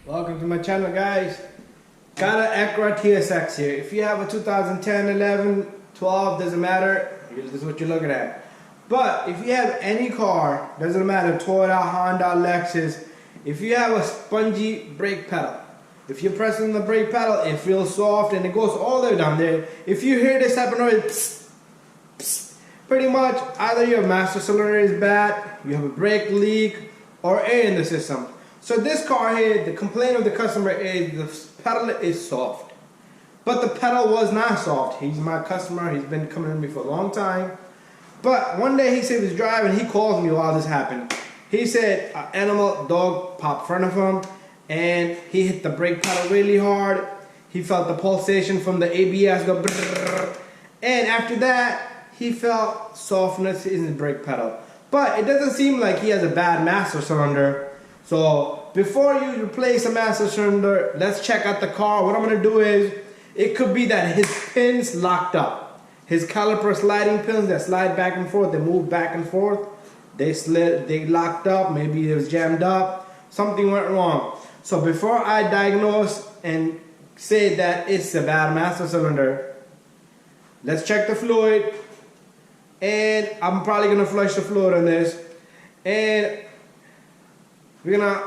Welcome to my channel, guys. Got an Acura TSX here. If you have a 2010, 11, 12, doesn't matter. This is what you're looking at. But if you have any car, doesn't matter, Toyota, Honda, Lexus, if you have a spongy brake pedal, if you're pressing the brake pedal, it feels soft and it goes all the way down there. If you hear this type of noise, psst, psst, pretty much either your master cylinder is bad, you have a brake leak, or air in the system. So this car here, the complaint of the customer is the pedal is soft. But the pedal was not soft. He's my customer, he's been coming to me for a long time. But one day he said he was driving, he calls me while this happened. He said an animal, dog popped in front of him and he hit the brake pedal really hard. He felt the pulsation from the ABS go brrrr. And after that, he felt softness in his brake pedal. But it doesn't seem like he has a bad master cylinder. So before you replace a master cylinder, let's check out the car. What I'm gonna do is, it could be that his pins locked up. His caliper sliding pins that slide back and forth, they move back and forth. They locked up, maybe it was jammed up, something went wrong. So before I diagnose and say that it's a bad master cylinder, let's check the fluid. And I'm probably gonna flush the fluid on this. And we're gonna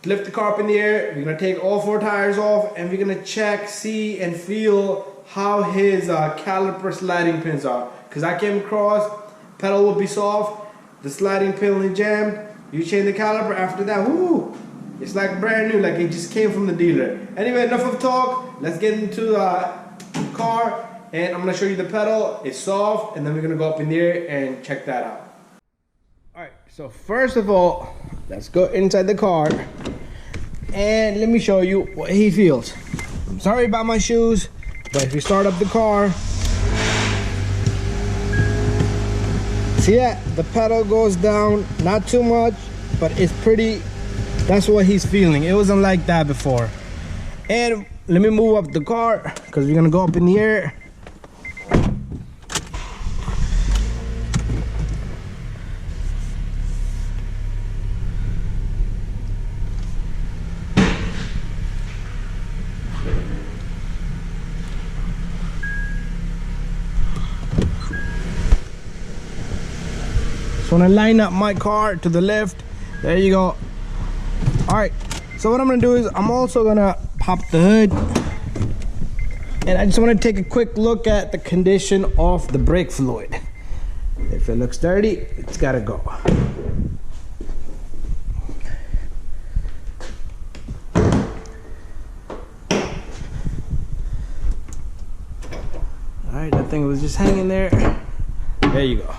lift the car up in the air, we're gonna take all 4 tires off, and we're gonna check, see, and feel how his caliper sliding pins are. Because I came across, pedal will be soft, the sliding pin is jammed, you change the caliper, after that, whoo, it's like brand new, like it just came from the dealer. Anyway, enough of talk, let's get into the car, and I'm gonna show you the pedal, it's soft, and then we're gonna go up in the air and check that out. Alright, so first of all, let's go inside the car and let me show you what he feels. I'm sorry about my shoes, but if you start up the car, see that? The pedal goes down, not too much, but it's pretty, that's what he's feeling. It wasn't like that before. And let me move up the car, because we're gonna go up in the air. So when I line up my car to the left, there you go. All right, so what I'm gonna do is I'm also gonna pop the hood, and I just want to take a quick look at the condition of the brake fluid. If it looks dirty, it's gotta go. All right, that thing was just hanging there. There you go.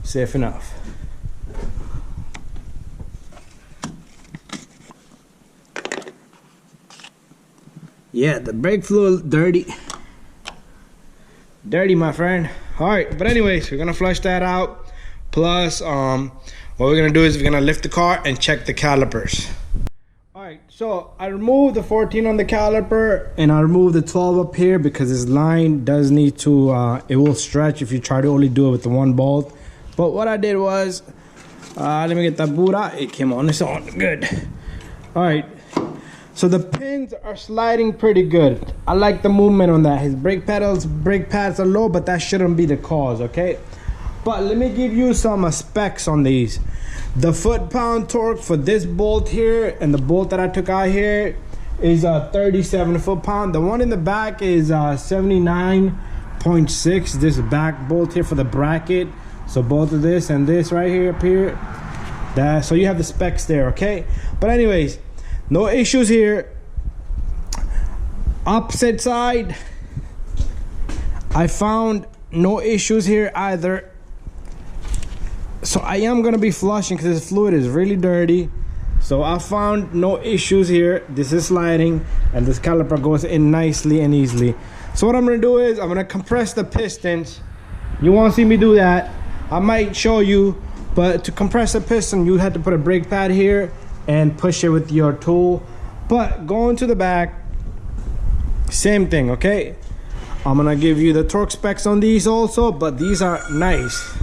Safe enough. Yeah, the brake fluid dirty. Dirty, my friend. All right, but anyways, we're gonna flush that out. Plus, what we're gonna do is we're gonna lift the car and check the calipers. All right, so I removed the 14 on the caliper and I removed the 12 up here because this line does need to, it will stretch if you try to only do it with the one bolt. But what I did was, let me get that boot out. It came on its own, good. All right, so the pins are sliding pretty good. I like the movement on that. His brake pads are low, but that shouldn't be the cause, okay? But let me give you some specs on these. The foot-pound torque for this bolt here and the bolt that I took out here is 37 foot-pound. The one in the back is 79.6. This back bolt here for the bracket. So both of this and this right here up here, so you have the specs there, okay? But anyways, no issues here. Opposite side, I found no issues here either. So I am gonna be flushing because this fluid is really dirty. So I found no issues here. This is sliding and this caliper goes in nicely and easily. So what I'm gonna do is I'm gonna compress the pistons. You won't see me do that. I might show you, but to compress the piston, you had to put a brake pad here and push it with your tool. But going to the back, same thing, okay? I'm gonna give you the torque specs on these also, but these are nice.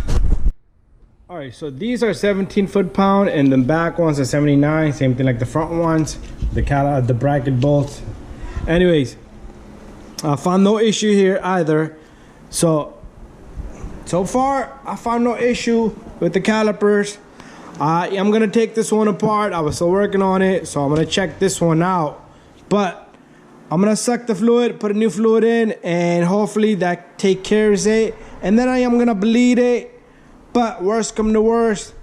Alright, so these are 17 foot-pound and the back ones are 79, same thing like the front ones. the bracket bolts. Anyways, I found no issue here either. So far I found no issue with the calipers. I'm gonna take this one apart. I was still working on it, so I'm gonna check this one out. But I'm gonna suck the fluid, put a new fluid in, and hopefully that take care of it. And then I am gonna bleed it. But worst come to worst,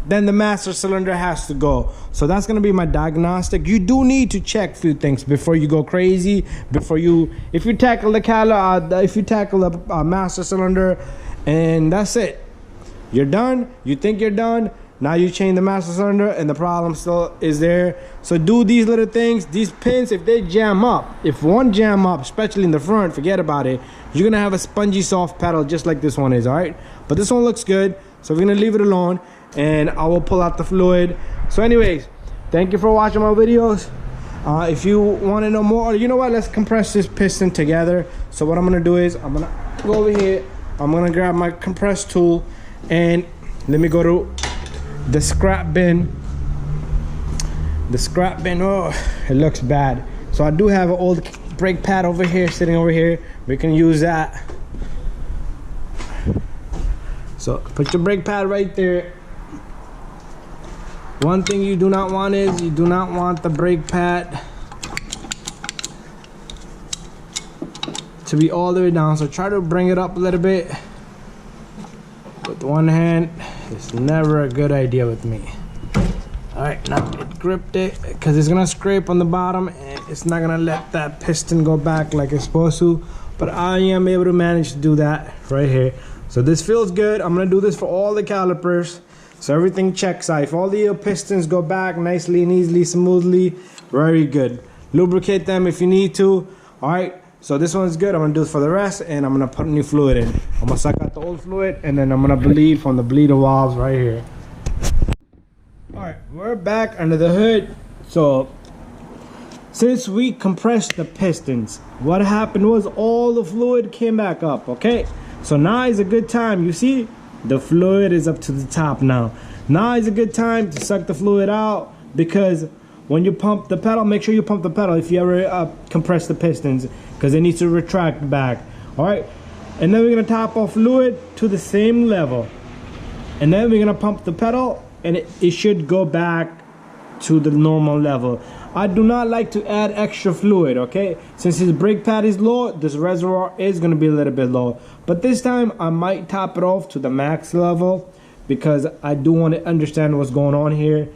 then the master cylinder has to go. So that's gonna be my diagnostic. You do need to check a few things before you go crazy. If you tackle the master cylinder, and that's it. You're done. You think you're done. Now you change the master cylinder and the problem still is there. So do these little things. These pins, if they jam up, if one jam up, especially in the front, forget about it. You're gonna have a spongy soft pedal just like this one is, all right? But this one looks good, so we're gonna leave it alone and I will pull out the fluid. So anyways, thank you for watching my videos. If you want to know more, you know what, let's compress this piston together. So what I'm gonna do is I'm gonna go over here, I'm gonna grab my compress tool, and let me go to the scrap bin. Oh, it looks bad. So I do have an old brake pad over here, sitting over here. We can use that. So put your brake pad right there. One thing you do not want is you do not want the brake pad to be all the way down. So try to bring it up a little bit. With one hand, it's never a good idea with me. All right, now it gripped it because it's gonna scrape on the bottom and it's not gonna let that piston go back like it's supposed to. But I am able to manage to do that right here. So this feels good. I'm gonna do this for all the calipers. So everything checks out. If all the pistons go back nicely and easily, smoothly, very good. Lubricate them if you need to. All right. So this one's good. I'm gonna do it for the rest, and I'm gonna put new fluid in. I'm gonna suck out the old fluid, and then I'm gonna bleed from the bleeder valves right here. All right, we're back under the hood. So since we compressed the pistons, what happened was all the fluid came back up. Okay, so now is a good time. You see, the fluid is up to the top now. Now is a good time to suck the fluid out, because when you pump the pedal, make sure you pump the pedal if you ever compress the pistons, because it needs to retract back. All right, and then we're gonna top off fluid to the same level, and then we're gonna pump the pedal, and it should go back to the normal level. I do not like to add extra fluid, okay? Since his brake pad is low, this reservoir is gonna be a little bit low. But this time I might top it off to the max level, because I do want to understand what's going on here.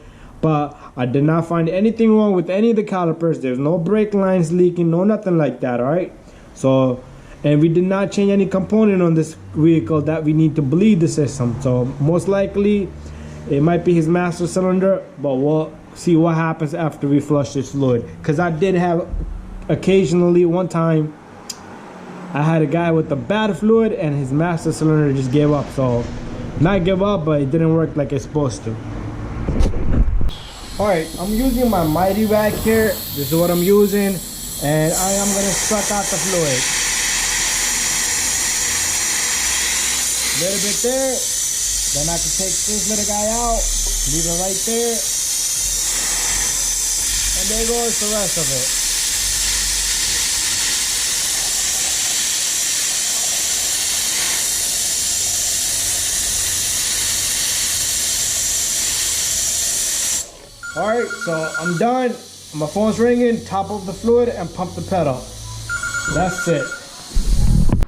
But I did not find anything wrong with any of the calipers. There's no brake lines leaking, no nothing like that, all right? So, and we did not change any component on this vehicle that we need to bleed the system. So most likely it might be his master cylinder, but we'll see what happens after we flush this fluid. Because I did have occasionally, one time I had a guy with the bad fluid and his master cylinder just gave up. So not give up, but it didn't work like it's supposed to. All right, I'm using my mighty rag here. This is what I'm using, and I am gonna suck out the fluid. A little bit there, then I can take this little guy out, leave it right there, and there goes the rest of it. All right, so I'm done. My phone's ringing. Top off the fluid and pump the pedal. That's it.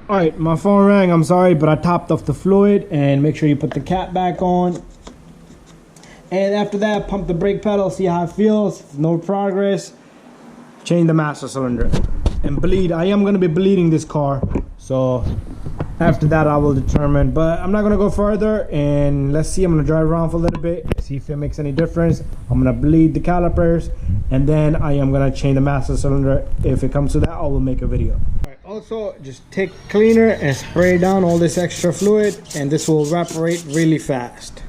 All right, my phone rang. I'm sorry, but I topped off the fluid, and make sure you put the cap back on. And after that, pump the brake pedal, see how it feels. No progress, change the master cylinder and bleed. I am gonna be bleeding this car, so after that I will determine, but I'm not gonna go further. And let's see, I'm gonna drive around for a little bit, see if it makes any difference. I'm gonna bleed the calipers, and then I am gonna change the master cylinder. If it comes to that, I will make a video. All right, also just take cleaner and spray down all this extra fluid, and this will evaporate really fast.